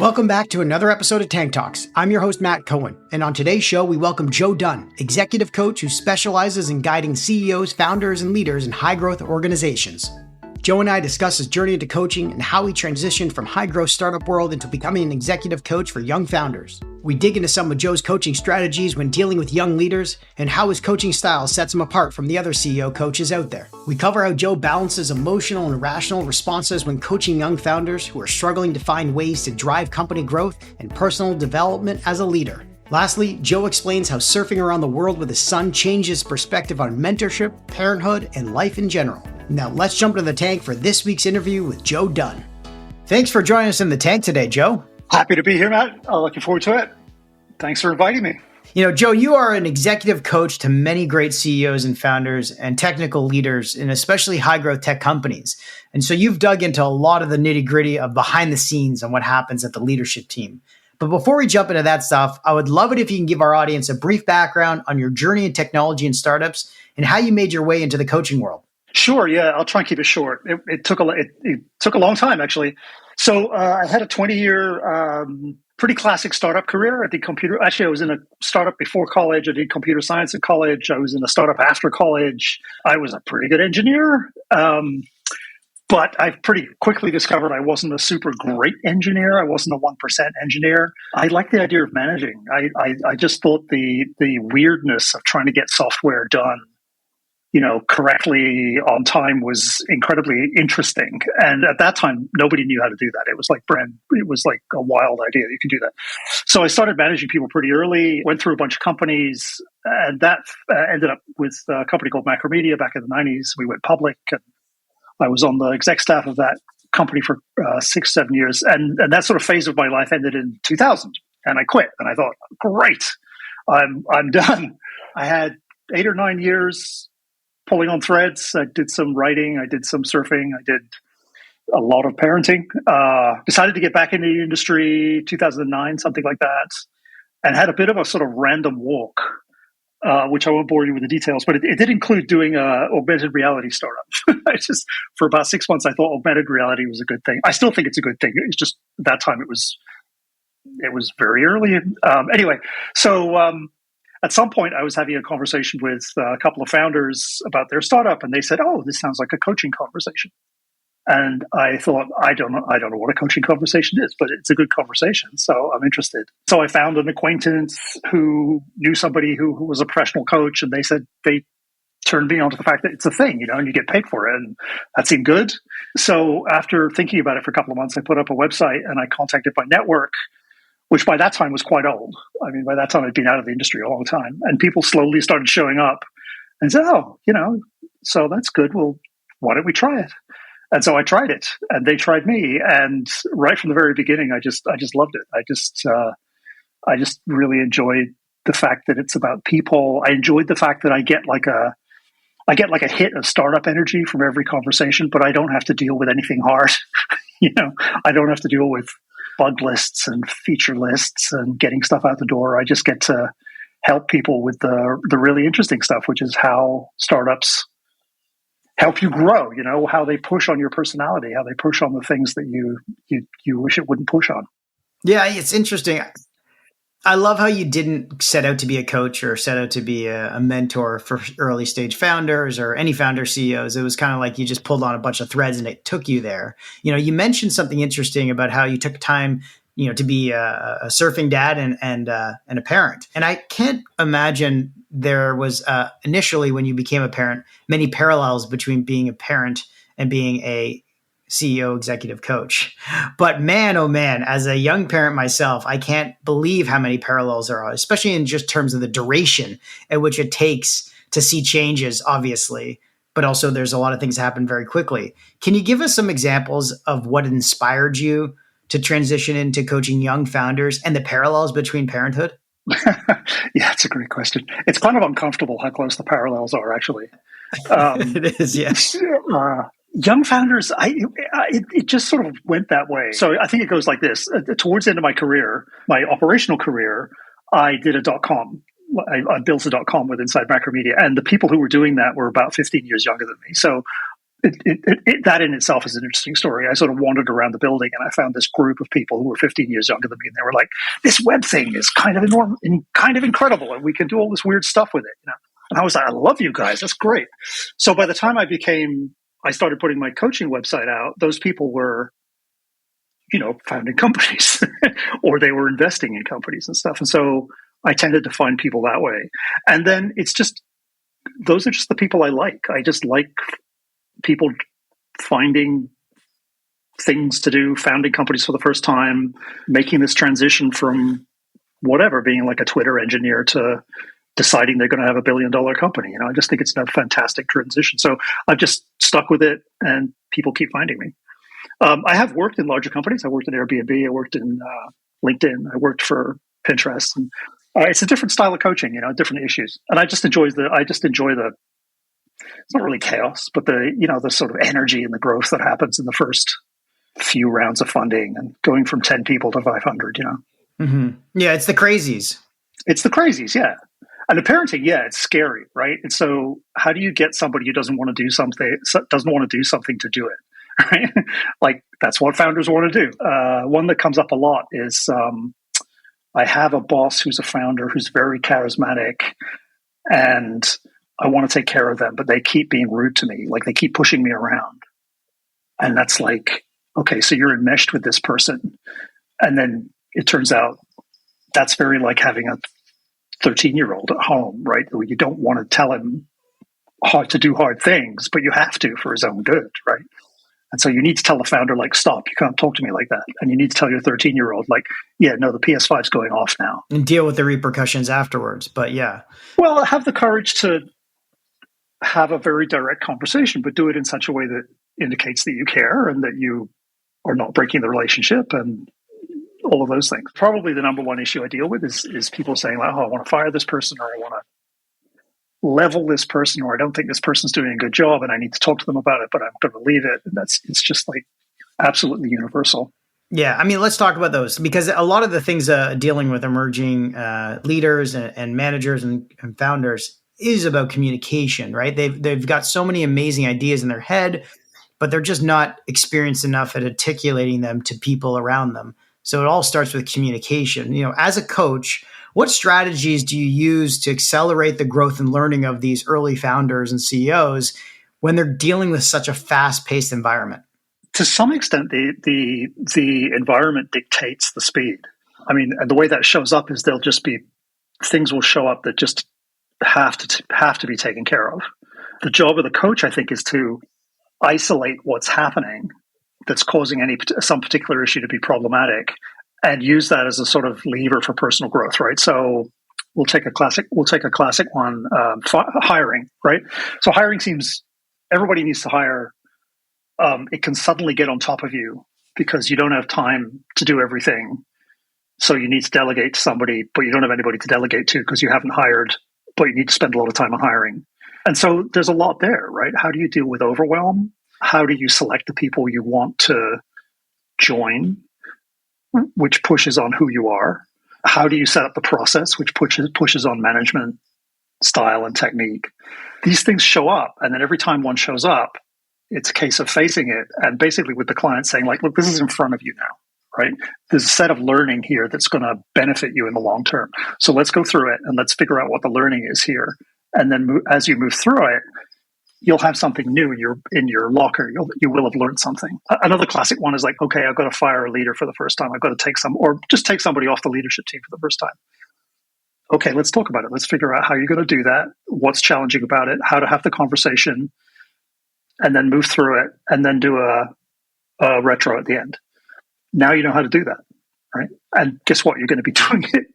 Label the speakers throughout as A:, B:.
A: Welcome back to another episode of Tank Talks. I'm your host, Matt Cohen, and on today's show, we welcome Joe Dunn, executive coach who specializes in guiding CEOs, founders, and leaders in high-growth organizations. Joe and I discuss his journey into coaching and how he transitioned from high-growth startup world into becoming an executive coach for young founders. We dig into some of Joe's coaching strategies when dealing with young leaders and how his coaching style sets him apart from the other CEO coaches out there. We cover how Joe balances emotional and rational responses when coaching young founders who are struggling to find ways to drive company growth and personal development as a leader. Lastly, Joe explains how surfing around the world with his son changed his perspective on mentorship, parenthood, and life in general. Now let's jump into the tank for this week's interview with Joe Dunn. Thanks for joining us in the tank today, Joe.
B: Happy to be here, Matt. Looking forward to it. Thanks for inviting me.
A: You know, Joe, you are an executive coach to many great CEOs and founders and technical leaders in especially high-growth tech companies. And so you've dug into a lot of the nitty-gritty of behind the scenes and what happens at the leadership team. But before we jump into that stuff, I would love it if you can give our audience a brief background on your journey in technology and startups and how you made your way into the coaching world.
B: Sure. Yeah, I'll try and keep it short. It took a long time, actually. So I had a 20-year, pretty classic startup career. I did computer. Actually, I was in a startup before college. I did computer science at college. I was in a startup after college. I was a pretty good engineer. But I pretty quickly discovered I wasn't a super great engineer. I wasn't a 1% engineer. I liked the idea of managing. I just thought the weirdness of trying to get software done, correctly on time was incredibly interesting. And at that time, nobody knew how to do that. It was like a wild idea that you could do that. So I started managing people pretty early, went through a bunch of companies, and that ended up with a company called Macromedia back in the 90s. We went public, and I was on the exec staff of that company for 6-7 years. And that sort of phase of my life ended in 2000. And I quit. And I thought, great, I'm done. I had 8 or 9 years pulling on threads. I did some writing. I did some surfing. I did a lot of parenting. Decided to get back into the industry, 2009, something like that, and had a bit of a sort of random walk, which I won't bore you with the details, but it did include doing an augmented reality startup. For about 6 months, I thought augmented reality was a good thing. I still think it's a good thing. It's just at that time it was very early. Anyway, so at some point, I was having a conversation with a couple of founders about their startup, and they said, "Oh, this sounds like a coaching conversation." And I thought, I don't know what a coaching conversation is, but it's a good conversation, so I'm interested. So I found an acquaintance who knew somebody who was a professional coach, and they said they turned me on to the fact that it's a thing, and you get paid for it, and that seemed good. So after thinking about it for a couple of months, I put up a website and I contacted my network, which by that time was quite old. I mean, by that time I'd been out of the industry a long time, and people slowly started showing up and said, "Oh, so that's good. Well, why don't we try it?" And so I tried it, and they tried me. And right from the very beginning, I just loved it. I just really enjoyed the fact that it's about people. I enjoyed the fact that I get like a hit of startup energy from every conversation, but I don't have to deal with anything hard. I don't have to deal with bug lists and feature lists and getting stuff out the door. I just get to help people with the really interesting stuff, which is how startups help you grow, how they push on your personality, how they push on the things that you wish it wouldn't push on.
A: Yeah, it's interesting. I love how you didn't set out to be a coach or set out to be a mentor for early stage founders or any founder CEOs. It was kind of like you just pulled on a bunch of threads and it took you there. You mentioned something interesting about how you took time, to be a surfing dad and a parent. And I can't imagine there was initially when you became a parent, many parallels between being a parent and being a CEO executive coach. But man, oh man, as a young parent myself, I can't believe how many parallels there are, especially in just terms of the duration at which it takes to see changes, obviously, but also there's a lot of things that happen very quickly. Can you give us some examples of what inspired you to transition into coaching young founders and the parallels between parenthood?
B: Yeah, it's a great question. It's kind of uncomfortable how close the parallels are, actually.
A: It is, yes.
B: Young founders, it just sort of went that way. So I think it goes like this. Towards the end of my career, my operational career, I did a .com. I built a .com with inside Macromedia, and the people who were doing that were about 15 years younger than me. So that in itself is an interesting story. I sort of wandered around the building and I found this group of people who were 15 years younger than me, and they were like, "This web thing is kind of enormous and kind of incredible, and we can do all this weird stuff with it." And I was like, "I love you guys. That's great." So by the time I started putting my coaching website out, those people were, founding companies or they were investing in companies and stuff. And so I tended to find people that way. And then those are just the people I like. I just like people finding things to do, founding companies for the first time, making this transition from whatever, being like a Twitter engineer to deciding they're going to have $1 billion company. I just think it's a fantastic transition. So I've just stuck with it, and people keep finding me. I have worked in larger companies. I worked in Airbnb. I worked in LinkedIn. I worked for Pinterest. And it's a different style of coaching, different issues. And I just enjoy the. It's not really chaos, but the sort of energy and the growth that happens in the first few rounds of funding and going from 10 people to 500.
A: Mm-hmm. Yeah, it's the crazies.
B: It's the crazies, yeah. And the parenting, yeah, it's scary, right? And so, how do you get somebody who doesn't want to do something to do it? Right? Like, that's what founders want to do. One that comes up a lot is I have a boss who's a founder who's very charismatic, and I want to take care of them, but they keep being rude to me. Like, they keep pushing me around. And that's like, okay, so you're enmeshed with this person. And then it turns out that's very like having a 13-year-old at home, right? You don't want to tell him how to do hard things, but you have to for his own good, right? And so you need to tell the founder, like, stop, you can't talk to me like that. And you need to tell your 13-year-old, like, yeah, no, the PS5 is going off now.
A: And deal with the repercussions afterwards. But yeah.
B: Well, have the courage to have a very direct conversation, but do it in such a way that indicates that you care and that you are not breaking the relationship and all of those things. Probably the number one issue I deal with is people saying, like, oh, I want to fire this person, or I want to level this person, or I don't think this person's doing a good job and I need to talk to them about it, but I'm going to leave it. And it's just like absolutely universal.
A: Yeah. I mean, let's talk about those, because a lot of the things dealing with emerging leaders and managers and founders is about communication, right? They've got so many amazing ideas in their head, but they're just not experienced enough at articulating them to people around them. So it all starts with communication. As a coach, what strategies do you use to accelerate the growth and learning of these early founders and CEOs when they're dealing with such a fast-paced environment?
B: To some extent, the environment dictates the speed. I mean, and the way that shows up is things will show up that just have to be taken care of. The job of the coach, I think, is to isolate what's happening that's causing some particular issue to be problematic, and use that as a sort of lever for personal growth, right? So we'll take a classic one, hiring, right? So hiring everybody needs to hire. It can suddenly get on top of you because you don't have time to do everything. So you need to delegate to somebody, but you don't have anybody to delegate to because you haven't hired, but you need to spend a lot of time on hiring. And so there's a lot there, right? How do you deal with overwhelm? How do you select the people you want to join, which pushes on who you are? How do you set up the process, which pushes on management style and technique? These things show up, and then every time one shows up, it's a case of facing it and basically with the client saying, like, look, this is in front of you now, right? There's a set of learning here that's going to benefit you in the long term. So let's go through it and let's figure out what the learning is here. And then as you move through it, you'll have something new in your locker. You will have learned something. Another classic one is like, okay, I've got to fire a leader for the first time. I've got to just take somebody off the leadership team for the first time. Okay, let's talk about it. Let's figure out how you're going to do that. What's challenging about it? How to have the conversation, and then move through it, and then do a retro at the end. Now you know how to do that, right? And guess what? You're going to be doing it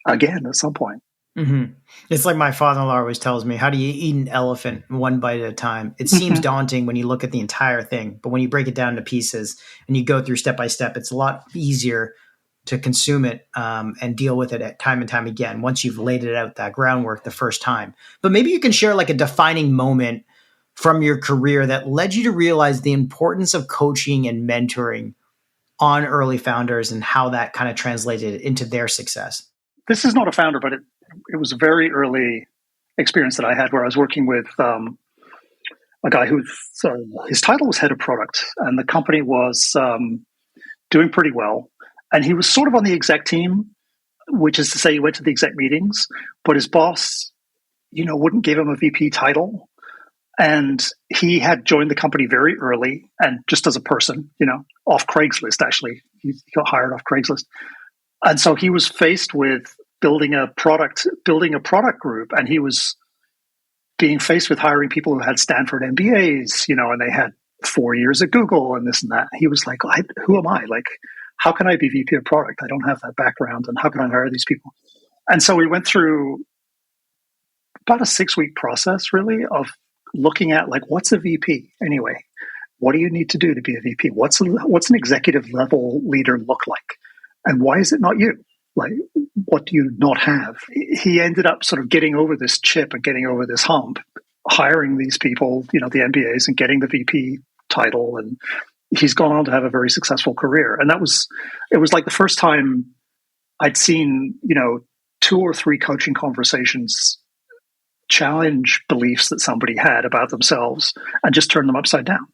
B: again at some point.
A: Mm-hmm. It's like my father-in-law always tells me, how do you eat an elephant one bite at a time? It seems daunting when you look at the entire thing, but when you break it down to pieces and you go through step by step, it's a lot easier to consume it and deal with it at time and time again once you've laid it out, that groundwork the first time. But maybe you can share like a defining moment from your career that led you to realize the importance of coaching and mentoring on early founders and how that kind of translated into their success.
B: This is not a founder, but it was a very early experience that I had where I was working with a a guy who his title was head of product, and the company was doing pretty well. And he was sort of on the exec team, which is to say he went to the exec meetings, but his boss, wouldn't give him a VP title. And he had joined the company very early and just as a person, off Craigslist, actually. He got hired off Craigslist. And so he was faced with building a product group, and he was being faced with hiring people who had Stanford MBAs, and they had 4 years at Google and this and that. He was like, who am I? Like, how can I be VP of product? I don't have that background, and how can I hire these people? And so we went through about a 6-week process, really, of looking at, like, what's a VP anyway? What do you need to do to be a VP? What's an executive level leader look like? And why is it not you? Like, what do you not have? He ended up sort of getting over this chip and getting over this hump, hiring these people, the MBAs, and getting the VP title. And he's gone on to have a very successful career. And it was like the first time I'd seen, 2 or 3 coaching conversations challenge beliefs that somebody had about themselves and just turn them upside down.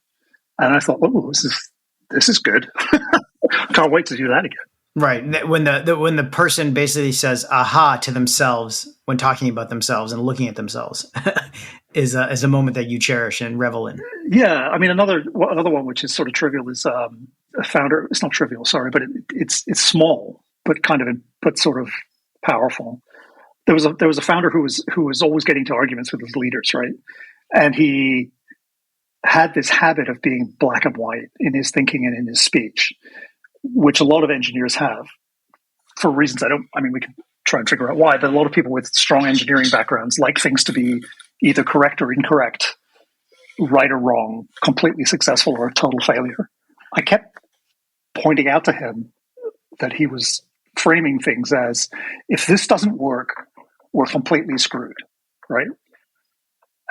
B: And I thought, oh, this is good. Can't wait to do that again.
A: Right. When the person basically says aha to themselves when talking about themselves and looking at themselves is a moment that you cherish and revel in.
B: Yeah. I mean, another one, which is sort of trivial, is a founder. It's not trivial, sorry, but it's small, but sort of powerful. There was a founder who was always getting to arguments with his leaders, right? And he had this habit of being black and white in his thinking and in his speech, which a lot of engineers have for reasons we can try and figure out why, but a lot of people with strong engineering backgrounds like things to be either correct or incorrect, right or wrong, completely successful or a total failure. I kept pointing out to him that he was framing things as, if this doesn't work, we're completely screwed, right?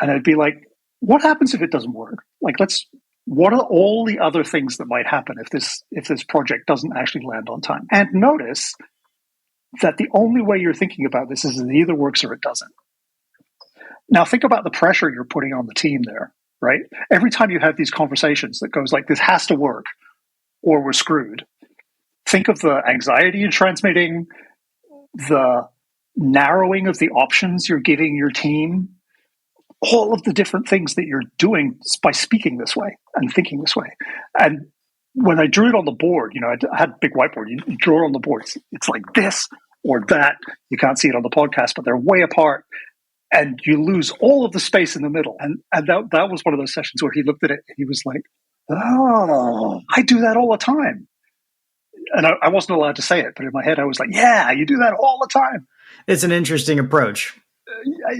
B: And I'd be like, what happens if it doesn't work? Like, what are all the other things that might happen if this project doesn't actually land on time? And notice that the only way you're thinking about this is it either works or it doesn't. Now think about the pressure you're putting on the team there, right? Every time you have these conversations that goes like, this has to work or we're screwed. Think of the anxiety you're transmitting, the narrowing of the options you're giving your team, all of the different things that you're doing by speaking this way and thinking this way. And when I drew it on the board, I had a big whiteboard. You draw it on the board. It's like this or that. You can't see it on the podcast, but they're way apart. And you lose all of the space in the middle. And that was one of those sessions where he looked at it and he was like, oh, I do that all the time. And I wasn't allowed to say it, but in my head I was like, yeah, you do that all the time.
A: It's an interesting approach.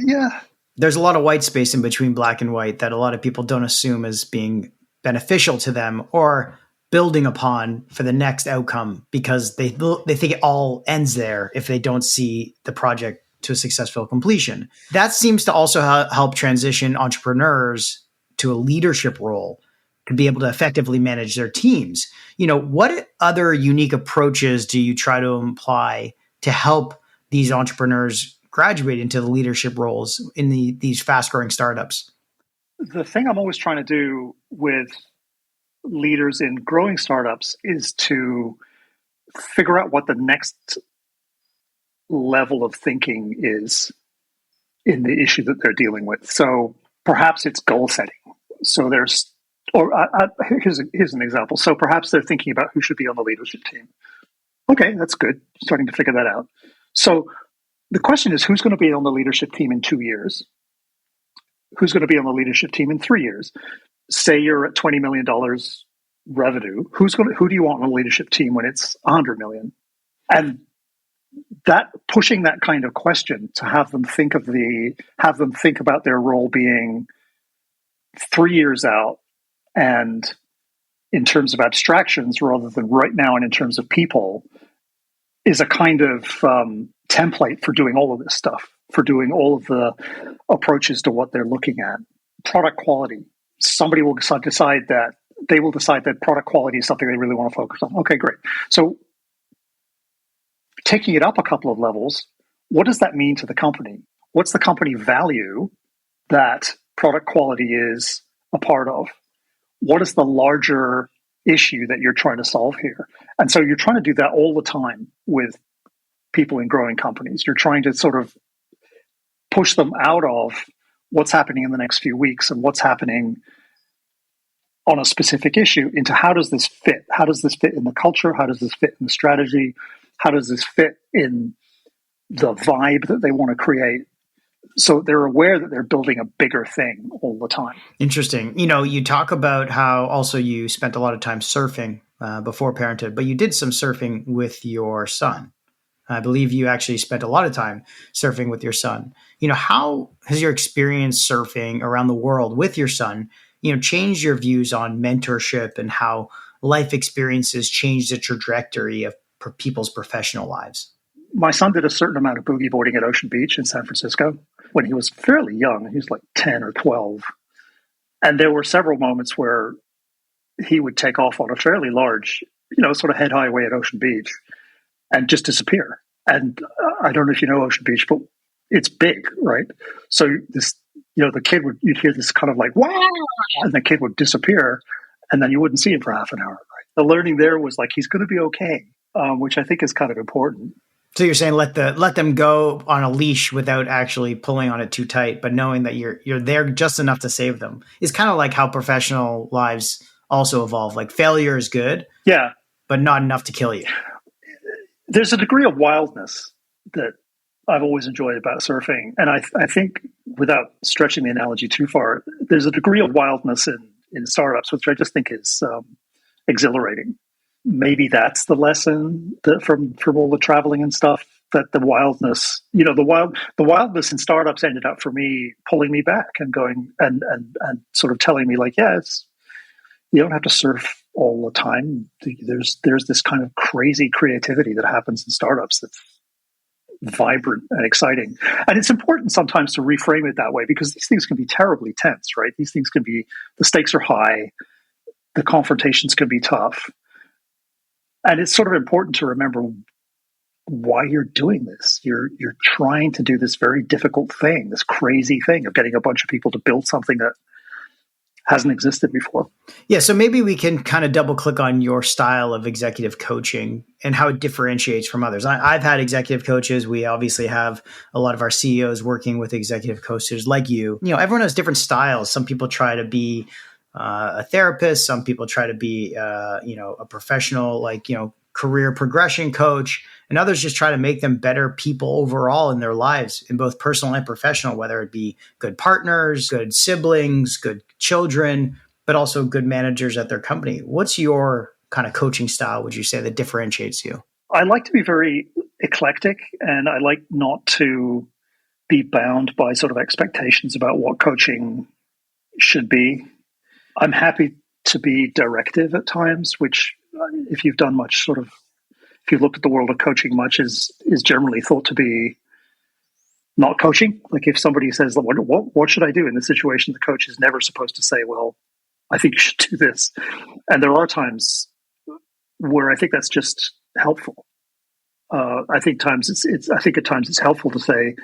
B: Yeah.
A: There's a lot of white space in between black and white that a lot of people don't assume as being beneficial to them or building upon for the next outcome, because they think it all ends there if they don't see the project to a successful completion. That seems to also help transition entrepreneurs to a leadership role to be able to effectively manage their teams. What other unique approaches do you try to apply to help these entrepreneurs graduate into the leadership roles in these fast-growing startups?
B: The thing I'm always trying to do with leaders in growing startups is to figure out what the next level of thinking is in the issue that they're dealing with. So perhaps it's goal setting. So here's an example. So perhaps they're thinking about who should be on the leadership team. Okay, that's good. Starting to figure that out. So the question is, who's going to be on the leadership team in 2 years? Who's going to be on the leadership team in 3 years? Say you're at $20 million revenue. Who do you want on the leadership team when it's $100 million? And pushing that kind of question to have them think about their role being 3 years out, and in terms of abstractions rather than right now, and in terms of people, is a kind of template for doing all of this stuff, for doing all of the approaches to what they're looking at. Product quality. Somebody will decide that product quality is something they really want to focus on. Okay, great. So taking it up a couple of levels, what does that mean to the company? What's the company value that product quality is a part of? What is the larger issue that you're trying to solve here? And so you're trying to do that all the time with people in growing companies. You're trying to sort of push them out of what's happening in the next few weeks and what's happening on a specific issue into how does this fit? How does this fit in the culture? How does this fit in the strategy? How does this fit in the vibe that they want to create? So they're aware that they're building a bigger thing all the time.
A: Interesting. You talk about how also you spent a lot of time surfing before parenthood, but you did some surfing with your son. I believe you actually spent a lot of time surfing with your son. How has your experience surfing around the world with your son, changed your views on mentorship and how life experiences change the trajectory of people's professional lives?
B: My son did a certain amount of boogie boarding at Ocean Beach in San Francisco when he was fairly young. He was like 10 or 12. And there were several moments where he would take off on a fairly large, sort of head highway at Ocean Beach and just disappear. And I don't know if you know Ocean Beach, but it's big, right? So this, the kid you'd hear this kind of like, wow, and the kid would disappear and then you wouldn't see him for half an hour. Right? The learning there was like, he's going to be okay, which I think is kind of important.
A: So you're saying let them go on a leash without actually pulling on it too tight, but knowing that you're there just enough to save them is kind of like how professional lives also evolve. Like failure is good,
B: yeah,
A: but not enough to kill you.
B: There's a degree of wildness that I've always enjoyed about surfing, and I think without stretching the analogy too far, there's a degree of wildness in startups, which I just think is exhilarating. Maybe that's the lesson from all the traveling and stuff, that the wildness, the wildness in startups ended up for me pulling me back and going and sort of telling me like, yeah, you don't have to surf all the time. There's this kind of crazy creativity that happens in startups that's vibrant and exciting. And it's important sometimes to reframe it that way because these things can be terribly tense, right? These things can be, the stakes are high, the confrontations can be tough. And it's sort of important to remember why you're doing this. You're trying to do this very difficult thing, this crazy thing of getting a bunch of people to build something that hasn't existed before.
A: Yeah, so maybe we can kind of double click on your style of executive coaching and how it differentiates from others. I've had executive coaches. We obviously have a lot of our CEOs working with executive coaches like you. Everyone has different styles. Some people try to be a therapist. Some people try to be, a professional, career progression coach, and others just try to make them better people overall in their lives, in both personal and professional, whether it be good partners, good siblings, good children, but also good managers at their company. What's your kind of coaching style, would you say, that differentiates you?
B: I like to be very eclectic, and I like not to be bound by sort of expectations about what coaching should be. I'm happy to be directive at times, which if you've done much if you've looked at the world of coaching much, is generally thought to be not coaching. Like if somebody says, what should I do in this situation? The coach is never supposed to say, well, I think you should do this. And there are times where I think that's just helpful. I think at times it's helpful to say,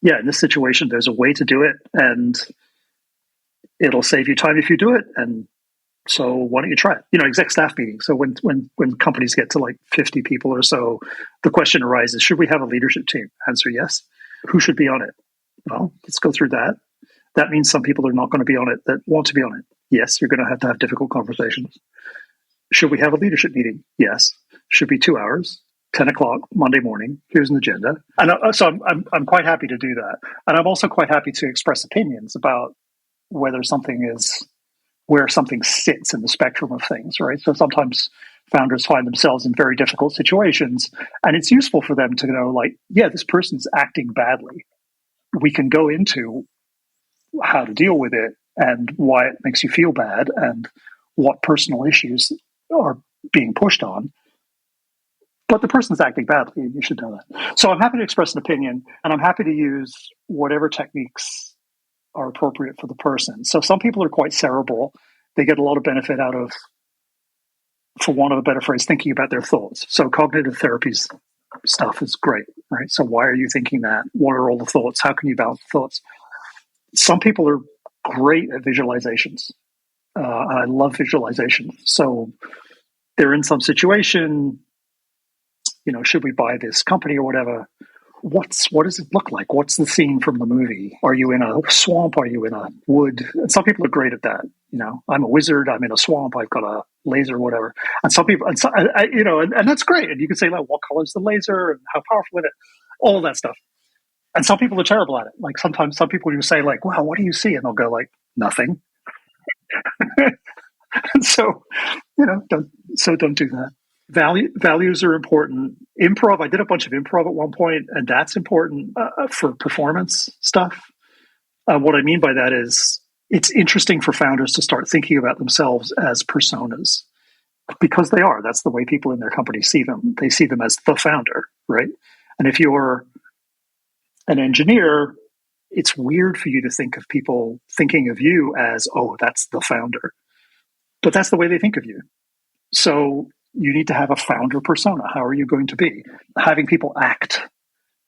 B: yeah, in this situation, there's a way to do it, and it'll save you time if you do it. And so why don't you try it? Exec staff meetings. So when companies get to like 50 people or so, the question arises, should we have a leadership team? Answer, yes. Who should be on it? Well, let's go through that. That means some people are not going to be on it that want to be on it. Yes, you're going to have difficult conversations. Should we have a leadership meeting? Yes. Should be 2 hours, 10 o'clock, Monday morning. Here's an agenda. And so I'm quite happy to do that. And I'm also quite happy to express opinions about where something sits in the spectrum of things, right? So sometimes founders find themselves in very difficult situations, and it's useful for them to know, like, yeah, this person's acting badly. We can go into how to deal with it and why it makes you feel bad and what personal issues are being pushed on. But the person's acting badly, and you should know that. So I'm happy to express an opinion, and I'm happy to use whatever techniques are appropriate for the person. So some people are quite cerebral. They get a lot of benefit out of, for want of a better phrase, thinking about their thoughts. So cognitive therapy stuff is great, right? So why are you thinking that? What are all the thoughts? How can you balance the thoughts? Some people are great at visualizations. And I love visualization. So they're in some situation, should we buy this company or whatever? What does it look like? What's the scene from the movie? Are you in a swamp? Are you in a wood? And some people are great at that. I'm a wizard. I'm in a swamp. I've got a laser, whatever. And some people, and that's great. And you can say, like, what color is the laser and how powerful is it? All of that stuff. And some people are terrible at it. Like sometimes some people you say, like, wow, what do you see? And they'll go like, nothing. And so, don't do that. Values are important. Improv, I did a bunch of improv at one point, and that's important for performance stuff. What I mean by that is it's interesting for founders to start thinking about themselves as personas, because they are. That's the way people in their company see them. They see them as the founder, right? And if you're an engineer, it's weird for you to think of people thinking of you as, oh, that's the founder. But that's the way they think of you. So you need to have a founder persona. How are you going to be? Having people act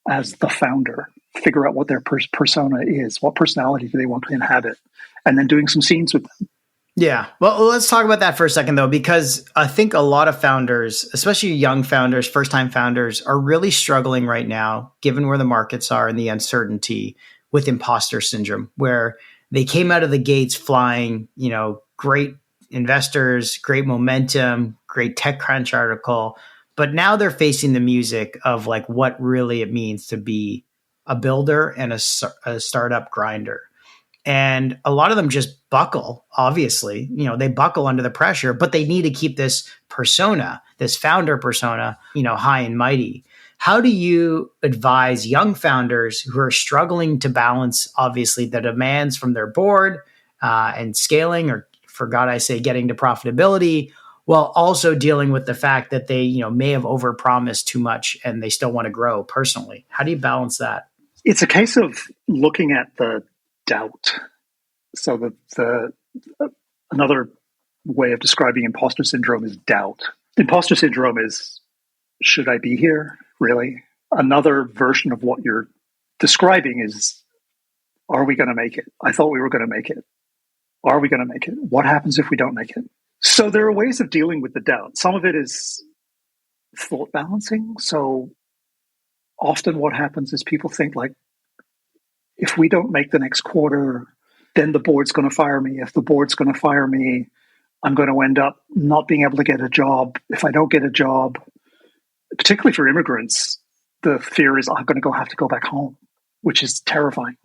B: as the founder, figure out what their persona is, what personality do they want to inhabit, and then doing some scenes with them.
A: Yeah. Well, let's talk about that for a second, though, because I think a lot of founders, especially young founders, first-time founders, are really struggling right now, given where the markets are and the uncertainty, with imposter syndrome, where they came out of the gates flying, great investors, great momentum, great TechCrunch article, but now they're facing the music of like what really it means to be a builder and a startup grinder. And a lot of them just buckle, obviously, they buckle under the pressure, but they need to keep this persona, this founder persona, high and mighty. How do you advise young founders who are struggling to balance, obviously, the demands from their board and scaling, or for God, I say, getting to profitability, while also dealing with the fact that they, may have overpromised too much and they still want to grow personally? How do you balance that?
B: It's a case of looking at the doubt. So another way of describing imposter syndrome is doubt. Imposter syndrome is, should I be here? Really? Another version of what you're describing is, are we going to make it? I thought we were going to make it. Are we going to make it? What happens if we don't make it? So there are ways of dealing with the doubt. Some of it is thought balancing. So often what happens is people think like, if we don't make the next quarter, then the board's going to fire me. If the board's going to fire me, I'm going to end up not being able to get a job. If I don't get a job, particularly for immigrants, the fear is I'm going to have to go back home, which is terrifying.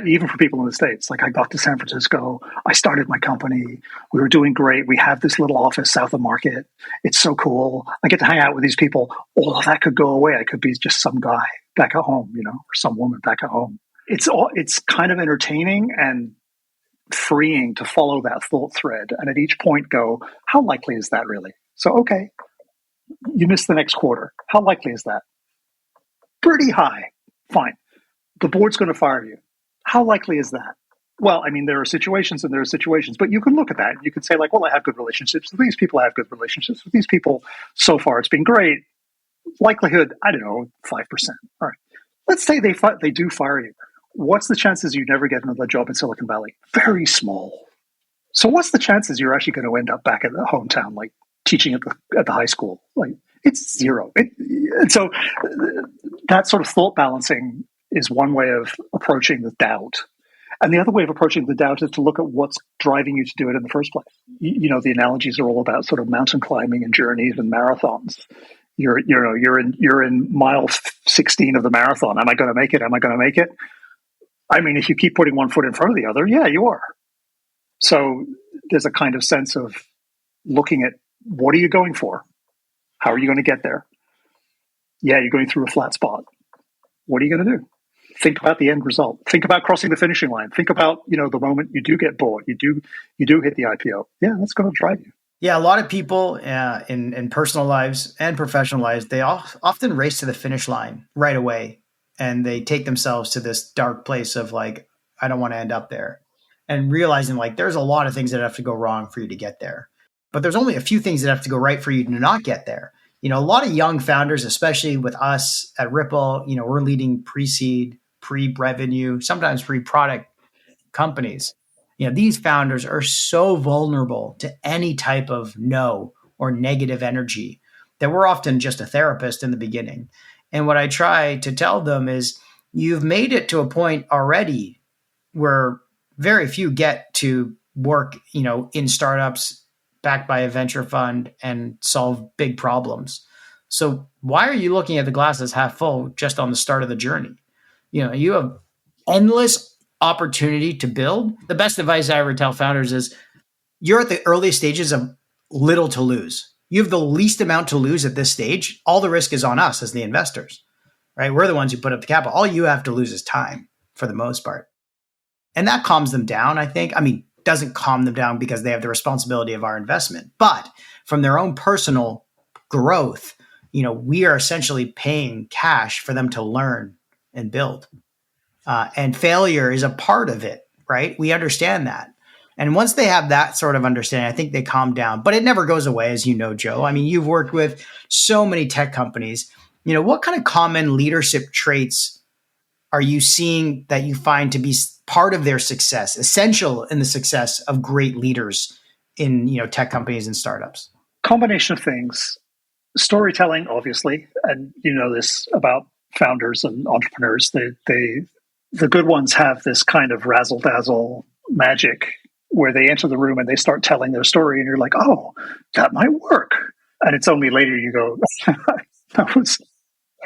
B: Even for people in the States. Like I got to San Francisco, I started my company, we were doing great. We have this little office south of Market. It's so cool. I get to hang out with these people. All of that could go away. I could be just some guy back at home, or some woman back at home. It's kind of entertaining and freeing to follow that thought thread. And at each point go, how likely is that really? So, okay, you missed the next quarter. How likely is that? Pretty high. Fine. The board's going to fire you. How likely is that? Well, I mean, there are situations and there are situations, but you can look at that. You can say like, well, I have good relationships with these people. I have good relationships with these people. So far, it's been great. Likelihood, I don't know, 5%. All right. Let's say they do fire you. What's the chances you never get another job in Silicon Valley? Very small. So what's the chances you're actually going to end up back at the hometown, like teaching at the high school? Like it's zero. And so that sort of thought balancing is one way of approaching the doubt. And the other way of approaching the doubt is to look at what's driving you to do it in the first place. The analogies are all about sort of mountain climbing and journeys and marathons. You're in mile 16 of the marathon. Am I going to make it? Am I going to make it? I mean, if you keep putting one foot in front of the other, yeah, you are. So there's a kind of sense of looking at what are you going for? How are you going to get there? Yeah, you're going through a flat spot. What are you going to do? Think about the end result. Think about crossing the finishing line. Think about, the moment you do get bored, you do hit the IPO. Yeah, that's going to drive you.
A: Yeah, a lot of people in personal lives and professional lives, they often race to the finish line right away. And they take themselves to this dark place of like, I don't want to end up there. And realizing like there's a lot of things that have to go wrong for you to get there. But there's only a few things that have to go right for you to not get there. A lot of young founders, especially with us at Ripple, we're leading pre-seed, pre-revenue, sometimes pre-product companies. These founders are so vulnerable to any type of no or negative energy that we're often just a therapist in the beginning. And what I try to tell them is you've made it to a point already where very few get to work, in startups backed by a venture fund and solve big problems. So why are you looking at the glass as half full just on the start of the journey? You have endless opportunity to build. The best advice I ever tell founders is you're at the earliest stages of little to lose. You have the least amount to lose at this stage. All the risk is on us as the investors, right? We're the ones who put up the capital. All you have to lose is time for the most part. And that calms them down, I think. Doesn't calm them down because they have the responsibility of our investment, but from their own personal growth, we are essentially paying cash for them to learn and build. And failure is a part of it, right? We understand that. And once they have that sort of understanding, I think they calm down, but it never goes away, as you know, Joe. You've worked with so many tech companies. What kind of common leadership traits are you seeing that you find to be part of their success, essential in the success of great leaders in, tech companies and startups?
B: Combination of things. Storytelling, obviously, and you know this about founders and entrepreneurs. The good ones have this kind of razzle dazzle magic where they enter the room and they start telling their story, and you're like, oh, that might work. And it's only later you go, I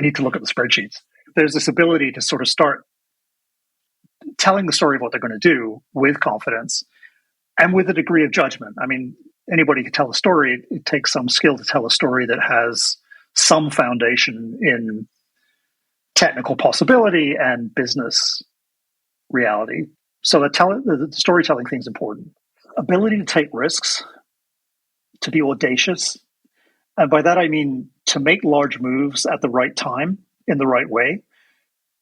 B: need to look at the spreadsheets. There's this ability to sort of start telling the story of what they're going to do with confidence and with a degree of judgment. Anybody can tell a story. It takes some skill to tell a story that has some foundation in technical possibility and business reality. So the storytelling thing is important. Ability to take risks, to be audacious. And by that, I mean to make large moves at the right time in the right way.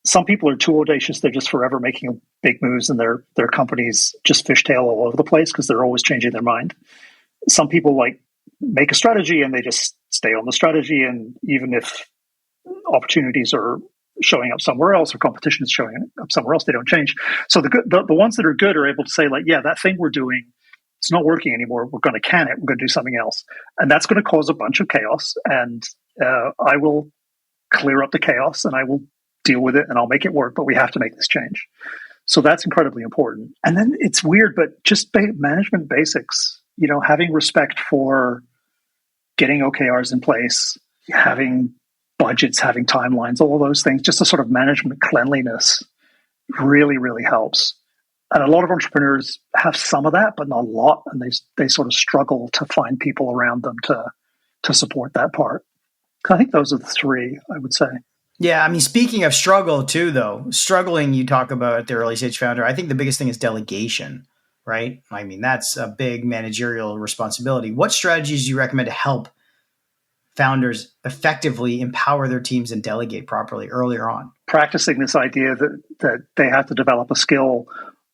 B: Some people are too audacious. They're just forever making big moves and their companies just fishtail all over the place because they're always changing their mind. Some people make a strategy and they just stay on the strategy. And even if opportunities are showing up somewhere else or competition is showing up somewhere else, they don't change. So the ones that are good are able to say yeah, that thing we're doing, it's not working anymore. We're going to can it. We're going to do something else. And that's going to cause a bunch of chaos. And I will clear up the chaos and I will deal with it and I'll make it work, but we have to make this change. So that's incredibly important. And then it's weird, but just management basics, having respect for getting OKRs in place, having budgets, having timelines, all of those things, just a sort of management cleanliness really, really helps. And a lot of entrepreneurs have some of that, but not a lot. And they sort of struggle to find people around them to support that part. I think those are the three, I would say.
A: Yeah. Speaking of struggle too, though, struggling you talk about at the early stage founder, I think the biggest thing is delegation, right? That's a big managerial responsibility. What strategies do you recommend to help founders effectively empower their teams and delegate properly earlier on?
B: Practicing this idea that they have to develop a skill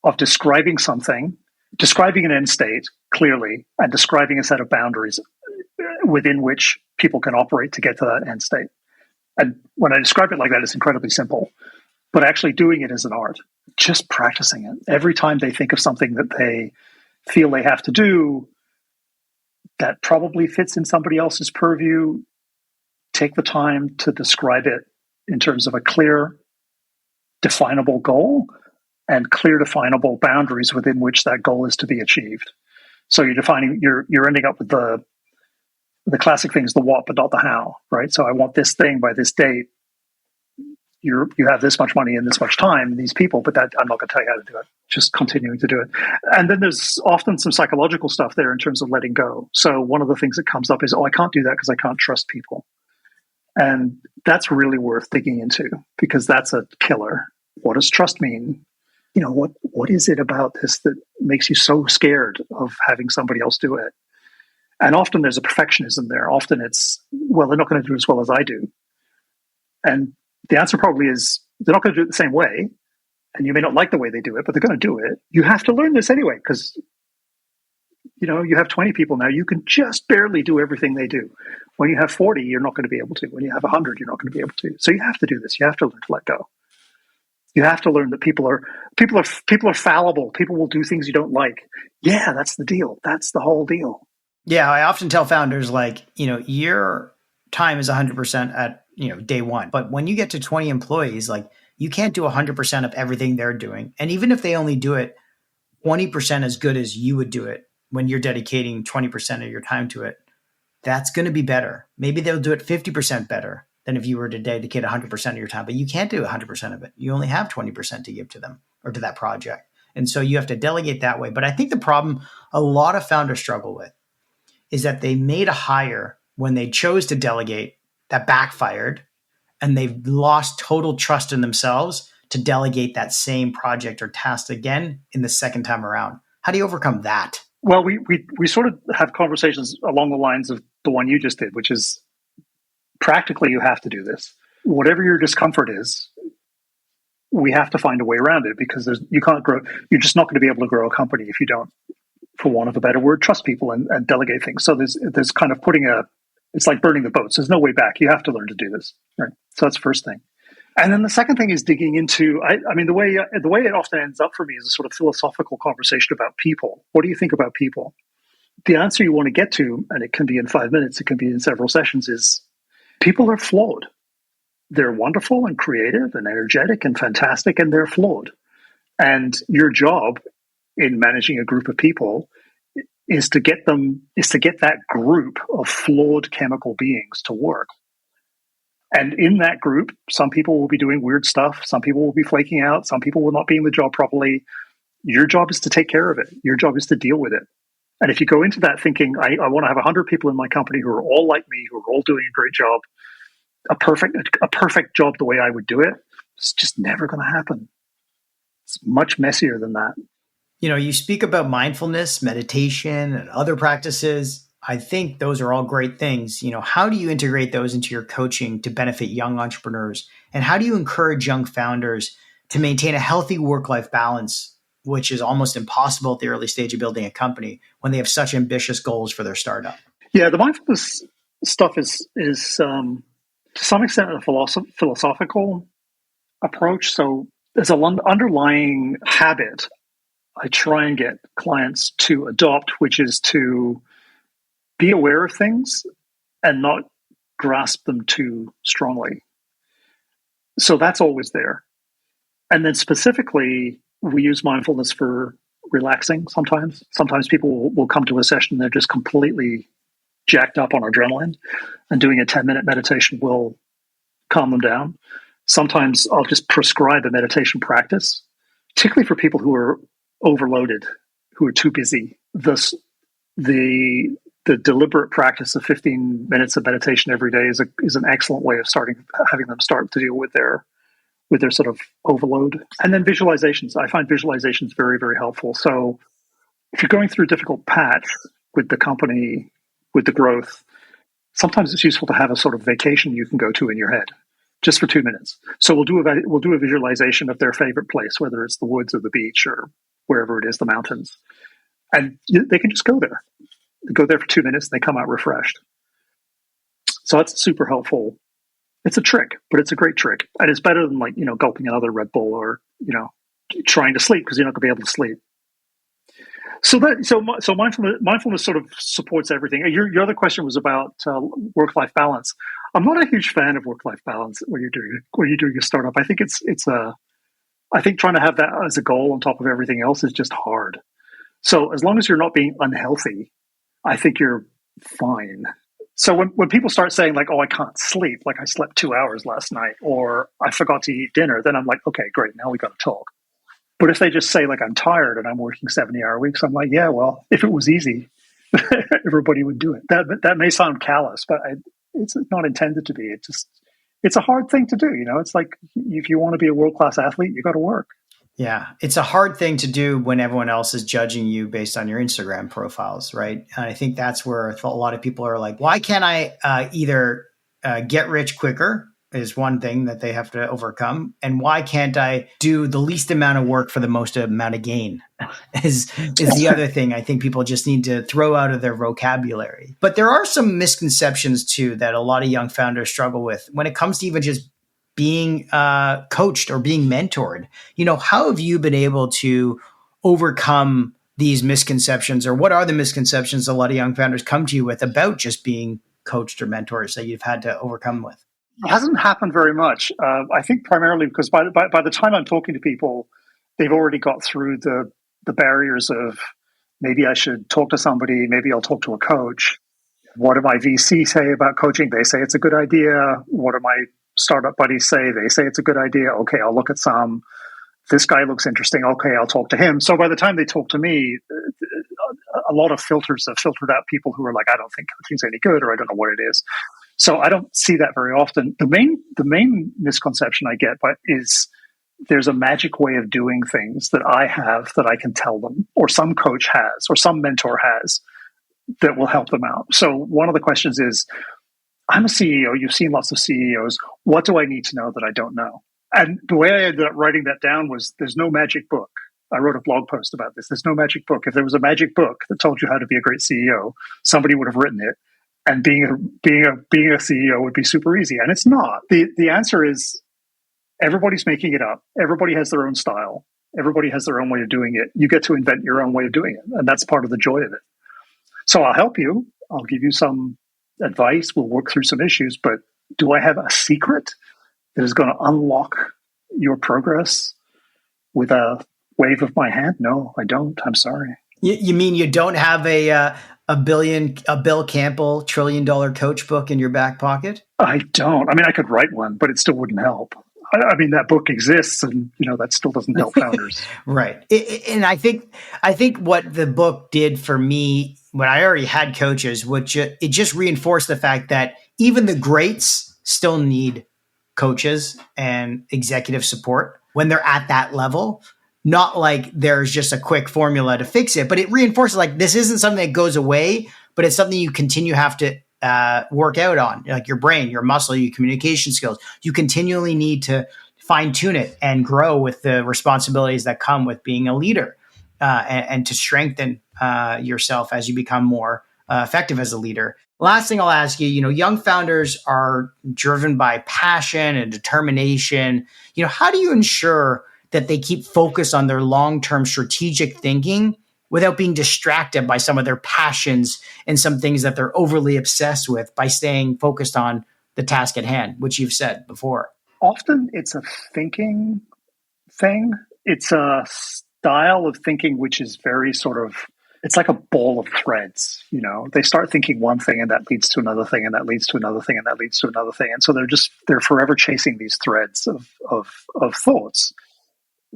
B: of describing something, describing an end state clearly, and describing a set of boundaries within which people can operate to get to that end state. And when I describe it like that, it's incredibly simple. But actually doing it is an art. Just practicing it. Every time they think of something that they feel they have to do that probably fits in somebody else's purview, take the time to describe it in terms of a clear, definable goal and clear, definable boundaries within which that goal is to be achieved. So you're ending up with the classic things, the what, but not the how, right? So I want this thing by this date. You have this much money and this much time and these people, but that I'm not going to tell you how to do it. Just continuing to do it. And then there's often some psychological stuff there in terms of letting go. So one of the things that comes up is, I can't do that because I can't trust people. And that's really worth digging into because that's a killer. What does trust mean? What is it about this that makes you so scared of having somebody else do it? And often there's a perfectionism there. Often it's, they're not going to do it as well as I do. And the answer probably is they're not going to do it the same way. And you may not like the way they do it, but they're going to do it. You have to learn this anyway, because, you have 20 people now. You can just barely do everything they do. When you have 40, you're not going to be able to. When you have 100, you're not going to be able to. So you have to do this. You have to learn to let go. You have to learn that people are fallible. People will do things you don't like. Yeah, that's the deal. That's the whole deal.
A: Yeah, I often tell founders your time is 100% at, day one. But when you get to 20 employees, like you can't do 100% of everything they're doing. And even if they only do it 20% as good as you would do it when you're dedicating 20% of your time to it, that's going to be better. Maybe they'll do it 50% better than if you were to dedicate 100% of your time, but you can't do 100% of it. You only have 20% to give to them or to that project. And so you have to delegate that way. But I think the problem a lot of founders struggle with is that they made a hire when they chose to delegate that backfired, and they've lost total trust in themselves to delegate that same project or task again in the second time around. How do you overcome that?
B: Well, we sort of have conversations along the lines of the one you just did, which is practically you have to do this. Whatever your discomfort is, we have to find a way around it, because you can't grow. You're just not going to be able to grow a company if you don't, for want of a better word, trust people and delegate things. So there's kind of it's like burning the boats. There's no way back. You have to learn to do this. Right. So that's the first thing. And then the second thing is digging into, I mean, the way it often ends up for me is a sort of philosophical conversation about people. What do you think about people? The answer you want to get to, and it can be in 5 minutes, it can be in several sessions, is people are flawed. They're wonderful and creative and energetic and fantastic, and they're flawed. And your job in managing a group of people is to get that group of flawed chemical beings to work. And in that group, some people will be doing weird stuff. Some people will be flaking out. Some people will not be in the job properly. Your job is to take care of it. Your job is to deal with it. And if you go into that thinking, I want to have 100 people in my company who are all like me, who are all doing a great job, a perfect job the way I would do it, it's just never going to happen. It's much messier than that.
A: You speak about mindfulness, meditation, and other practices. I think those are all great things. How do you integrate those into your coaching to benefit young entrepreneurs? And how do you encourage young founders to maintain a healthy work-life balance, which is almost impossible at the early stage of building a company when they have such ambitious goals for their startup?
B: Yeah, the mindfulness stuff is to some extent a philosophical approach. So there's an underlying habit I try and get clients to adopt, which is to be aware of things and not grasp them too strongly. So that's always there. And then specifically, we use mindfulness for relaxing sometimes. Sometimes people will come to a session and they're just completely jacked up on adrenaline, and doing a 10-minute meditation will calm them down. Sometimes I'll just prescribe a meditation practice, particularly for people who are overloaded, who are too busy. The deliberate practice of 15 minutes of meditation every day is an excellent way of having them start to deal with their sort of overload. And then visualizations. I find visualizations very, very helpful. So if you're going through a difficult patch with the company, with the growth, sometimes it's useful to have a sort of vacation you can go to in your head, just for 2 minutes. So we'll do a visualization of their favorite place, whether it's the woods or the beach or wherever it is, the mountains. And they can just go there. They go there for 2 minutes, and they come out refreshed. So that's super helpful. It's a trick, but it's a great trick. And it's better than gulping another Red Bull or, trying to sleep, because you're not going to be able to sleep. So mindfulness sort of supports everything. Your other question was about work-life balance. I'm not a huge fan of work-life balance when you're doing a startup. I think I think trying to have that as a goal on top of everything else is just hard. So as long as you're not being unhealthy, I think you're fine. So when people start saying like, oh, I can't sleep, like I slept 2 hours last night, or I forgot to eat dinner, then I'm like, okay, great, now we got to talk. But if they just say like, I'm tired and I'm working 70-hour weeks, I'm like, yeah, well, if it was easy, everybody would do it. That may sound callous, but it's not intended to be. It's a hard thing to do. It's like, if you want to be a world-class athlete, you got to work.
A: Yeah, it's a hard thing to do when everyone else is judging you based on your Instagram profiles, right? And I think that's where a lot of people are like, why can't I either get rich quicker is one thing that they have to overcome, and why can't I do the least amount of work for the most amount of gain is the other thing I think people just need to throw out of their vocabulary. But there are some misconceptions too that a lot of young founders struggle with when it comes to even just being coached or being mentored. How have you been able to overcome these misconceptions, or what are the misconceptions a lot of young founders come to you with about just being coached or mentors that you've had to overcome with?
B: It hasn't happened very much. I think primarily because by the time I'm talking to people, they've already got through the barriers of maybe I should talk to somebody, maybe I'll talk to a coach. What do my VC say about coaching? They say it's a good idea. What do my startup buddies say? They say it's a good idea. Okay, I'll look at some. This guy looks interesting. Okay, I'll talk to him. So by the time they talk to me, a lot of filters have filtered out people who are like, I don't think coaching's any good, or I don't know what it is. So I don't see that very often. The main misconception I get is there's a magic way of doing things that I have that I can tell them, or some coach has, or some mentor has, that will help them out. So one of the questions is, I'm a CEO. You've seen lots of CEOs. What do I need to know that I don't know? And the way I ended up writing that down was there's no magic book. I wrote a blog post about this. There's no magic book. If there was a magic book that told you how to be a great CEO, somebody would have written it. And being a CEO would be super easy. And it's not. The answer is everybody's making it up. Everybody has their own style. Everybody has their own way of doing it. You get to invent your own way of doing it. And that's part of the joy of it. So I'll help you. I'll give you some advice. We'll work through some issues. But do I have a secret that is going to unlock your progress with a wave of my hand? No, I don't. I'm sorry.
A: You mean you don't have a Bill Campbell $1 trillion coach book in your back pocket?
B: I don't. I mean, I could write one, but it still wouldn't help. I mean, that book exists, and that still doesn't help founders.
A: Right. And I think what the book did for me when I already had coaches, which it just reinforced the fact that even the greats still need coaches and executive support when they're at that level. Not like there's just a quick formula to fix it, but it reinforces like this isn't something that goes away, but it's something you continue have to work out on, like your brain, your muscle, your communication skills. You continually need to fine tune it and grow with the responsibilities that come with being a leader, and to strengthen yourself as you become more effective as a leader. Last thing I'll ask you, young founders are driven by passion and determination. How do you ensure that they keep focused on their long-term strategic thinking without being distracted by some of their passions and some things that they're overly obsessed with, by staying focused on the task at hand, which you've said before?
B: Often it's a thinking thing. It's a style of thinking which is very sort of, it's like a ball of threads. They start thinking one thing and that leads to another thing and that leads to another thing and that leads to another thing. And so they're forever chasing these threads of thoughts.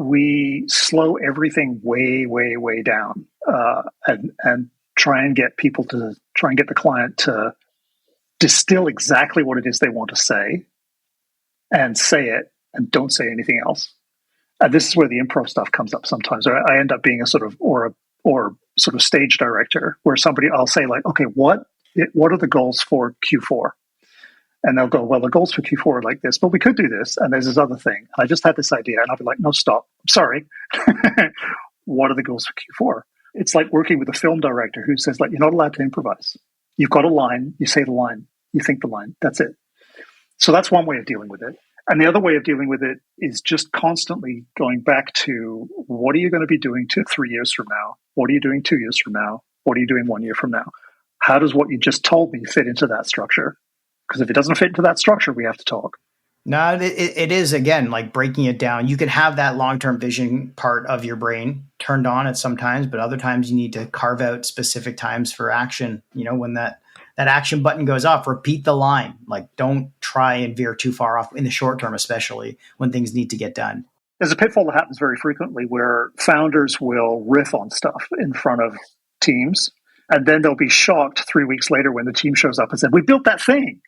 B: We slow everything way, way, way down, and try and get the client to distill exactly what it is they want to say it and don't say anything else. And this is where the improv stuff comes up sometimes. I end up being a sort of, or sort of stage director where I'll say like, okay, what are the goals for Q4? And they'll go, well, the goals for Q4 are like this, but we could do this. And there's this other thing. And I just had this idea. And I'll be like, no, stop. I'm sorry. What are the goals for Q4? It's like working with a film director who says, like, you're not allowed to improvise. You've got a line. You say the line. You think the line. That's it. So that's one way of dealing with it. And the other way of dealing with it is just constantly going back to, what are you going to be doing 3 years from now? What are you doing 2 years from now? What are you doing 1 year from now? How does what you just told me fit into that structure? Because if it doesn't fit into that structure, we have to talk.
A: No, it is, again, like breaking it down. You can have that long-term vision part of your brain turned on at some times, but other times you need to carve out specific times for action. When that action button goes off, repeat the line. Like, don't try and veer too far off in the short term, especially when things need to get done.
B: There's a pitfall that happens very frequently where founders will riff on stuff in front of teams, and then they'll be shocked 3 weeks later when the team shows up and said, we built that thing.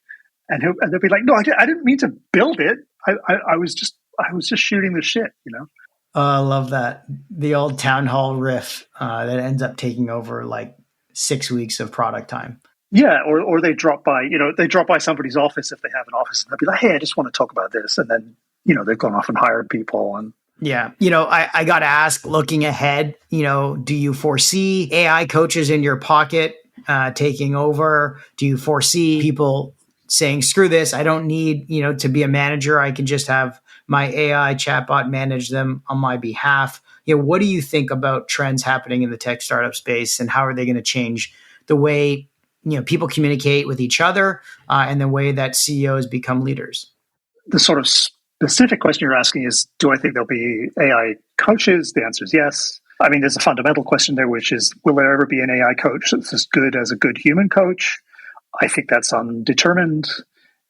B: And they'll be like, no, I didn't mean to build it. I was just shooting the shit,
A: I love that. The old town hall riff that ends up taking over like 6 weeks of product time.
B: Yeah, or they drop by somebody's office if they have an office, and they'll be like, hey, I just want to talk about this. And then, they've gone off and hired people. And
A: yeah, I got to ask, looking ahead, do you foresee AI coaches in your pocket taking over? Do you foresee people saying, screw this, I don't need, to be a manager. I can just have my AI chatbot manage them on my behalf. What do you think about trends happening in the tech startup space, and how are they going to change the way, people communicate with each other, and the way that CEOs become leaders?
B: The sort of specific question you're asking is, do I think there'll be AI coaches? The answer is yes. I mean, there's a fundamental question there, which is, will there ever be an AI coach that's as good as a good human coach? I think that's undetermined.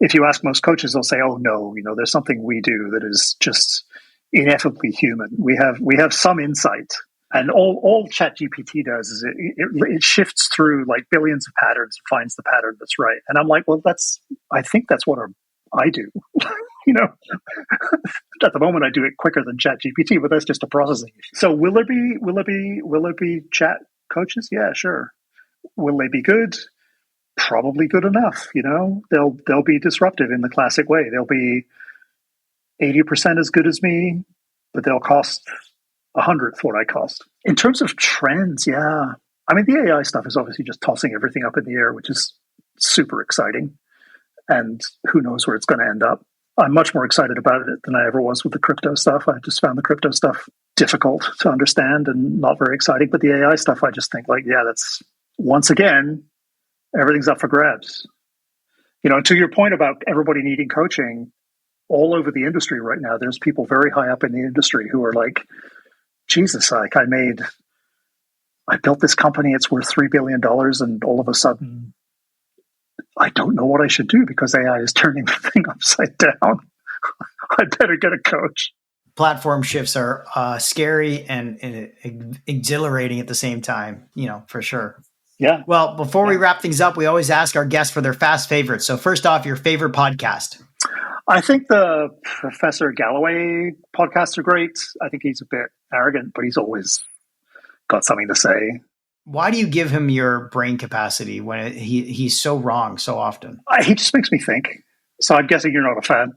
B: If you ask most coaches, they'll say, oh, no, there's something we do that is just ineffably human. We have some insight. And all ChatGPT does is it shifts through like billions of patterns and finds the pattern that's right. And I'm like, well, I think that's what I do. At the moment, I do it quicker than ChatGPT, but that's just a processing issue. So will there be chat coaches? Yeah, sure. Will they be good? Probably good enough. They'll be disruptive in the classic way. They'll be 80% as good as me, but they'll cost 100th what I cost. In terms of trends, yeah. I mean, the AI stuff is obviously just tossing everything up in the air, which is super exciting. And who knows where it's going to end up. I'm much more excited about it than I ever was with the crypto stuff. I just found the crypto stuff difficult to understand and not very exciting. But the AI stuff, I just think that's, once again, everything's up for grabs. To your point about everybody needing coaching, all over the industry right now, there's people very high up in the industry who are like, Jesus, I built this company, it's worth $3 billion, and all of a sudden, I don't know what I should do because AI is turning the thing upside down. I better get a coach.
A: Platform shifts are scary and exhilarating at the same time, for sure.
B: Yeah.
A: Well, before we wrap things up, we always ask our guests for their fast favorites. So first off, your favorite podcast.
B: I think the Professor Galloway podcasts are great. I think he's a bit arrogant, but he's always got something to say.
A: Why do you give him your brain capacity when he's so wrong so often?
B: He just makes me think. So I'm guessing you're not a fan.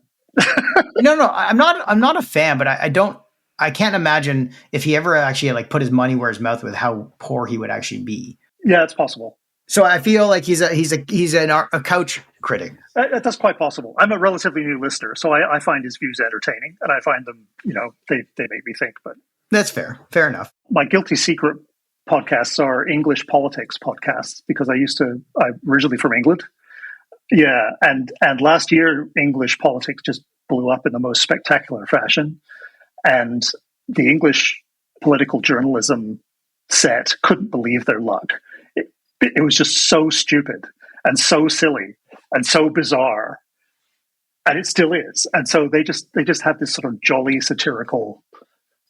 A: No, I'm not a fan, but I can't imagine if he ever actually put his money where his mouth with how poor he would actually be.
B: Yeah, it's possible.
A: So I feel like he's a couch critic.
B: That's quite possible. I'm a relatively new listener, so I find his views entertaining, and I find them, they make me think. But
A: that's fair. Fair enough.
B: My guilty secret podcasts are English politics podcasts because I'm originally from England. Yeah, and last year English politics just blew up in the most spectacular fashion, and the English political journalism set couldn't believe their luck. It was just so stupid and so silly and so bizarre, and it still is. And so they just have this sort of jolly satirical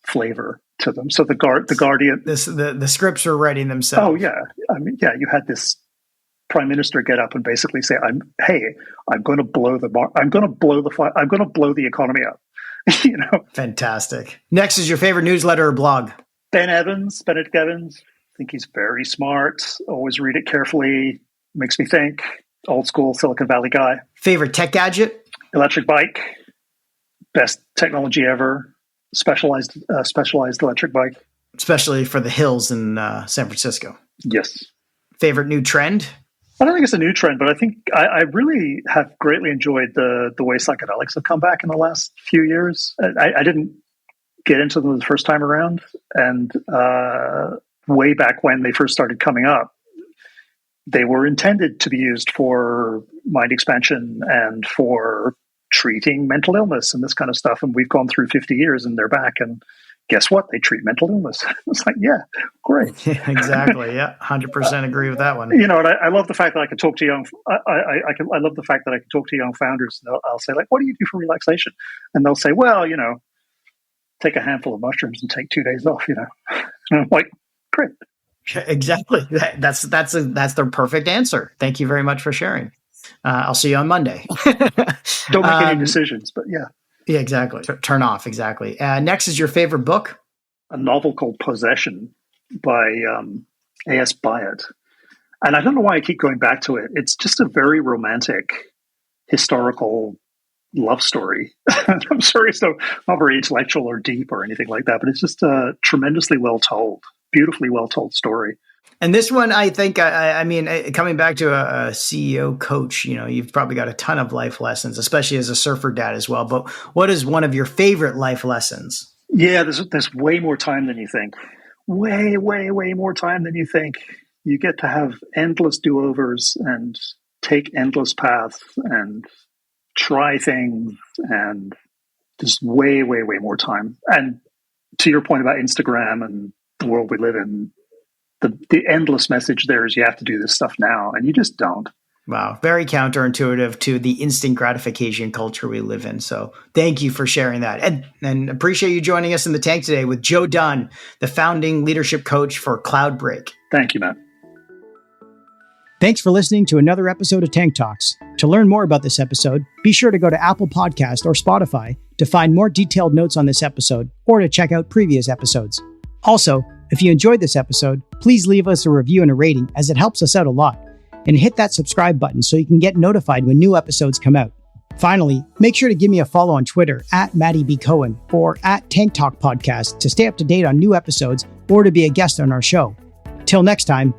B: flavor to them. So the Guardian,
A: the scripts are writing themselves.
B: Oh yeah, I mean, yeah, you had this prime minister get up and basically say, I'm going to blow the economy up.
A: Fantastic. Next is your favorite newsletter or blog.
B: Benedict Evans. I think he's very smart. Always read it carefully. Makes me think. Old school Silicon Valley guy.
A: Favorite tech gadget?
B: Electric bike. Best technology ever. Specialized electric bike.
A: Especially for the hills in San Francisco.
B: Yes.
A: Favorite new trend?
B: I don't think it's a new trend, but I think I really have greatly enjoyed the way psychedelics have come back in the last few years. I didn't get into them the first time around, and way back when they first started coming up, they were intended to be used for mind expansion and for treating mental illness and this kind of stuff. And we've gone through 50 years and they're back. And guess what? They treat mental illness. It's like, yeah, great.
A: Yeah, exactly. Yeah. 100% agree with that one.
B: And I love the fact that I can talk to I love the fact that I can talk to young founders. And I'll say, what do you do for relaxation? And they'll say, well, take a handful of mushrooms and take 2 days off, And I'm like, great.
A: Exactly. That's the perfect answer. Thank you very much for sharing. I'll see you on Monday.
B: Don't make any decisions, but yeah.
A: Yeah, exactly. Turn off. Exactly. Next is your favorite book.
B: A novel called Possession by A.S. Byatt. And I don't know why I keep going back to it. It's just a very romantic, historical love story. I'm sorry, it's not very intellectual or deep or anything like that, but it's just a tremendously well told, beautifully well told story.
A: And this one, I think, I mean, coming back to a CEO coach, you've probably got a ton of life lessons, especially as a surfer dad as well. But what is one of your favorite life lessons?
B: Yeah, there's way more time than you think. Way, way, way more time than you think. You get to have endless do-overs and take endless paths and try things, and just way, way, way more time. And to your point about Instagram and the world we live in, the endless message there is you have to do this stuff now, and you just don't.
A: Wow. Very counterintuitive to the instant gratification culture we live in. So thank you for sharing that. And appreciate you joining us in the tank today with Joe Dunn, the founding leadership coach for Cloudbreak.
B: Thank you, Matt.
A: Thanks for listening to another episode of Tank Talks. To learn more about this episode, be sure to go to Apple Podcast or Spotify to find more detailed notes on this episode or to check out previous episodes. Also, if you enjoyed this episode, please leave us a review and a rating, as it helps us out a lot. And hit that subscribe button so you can get notified when new episodes come out. Finally, make sure to give me a follow on Twitter at Matty B. Cohen or at Tank Talk Podcast to stay up to date on new episodes or to be a guest on our show. Till next time,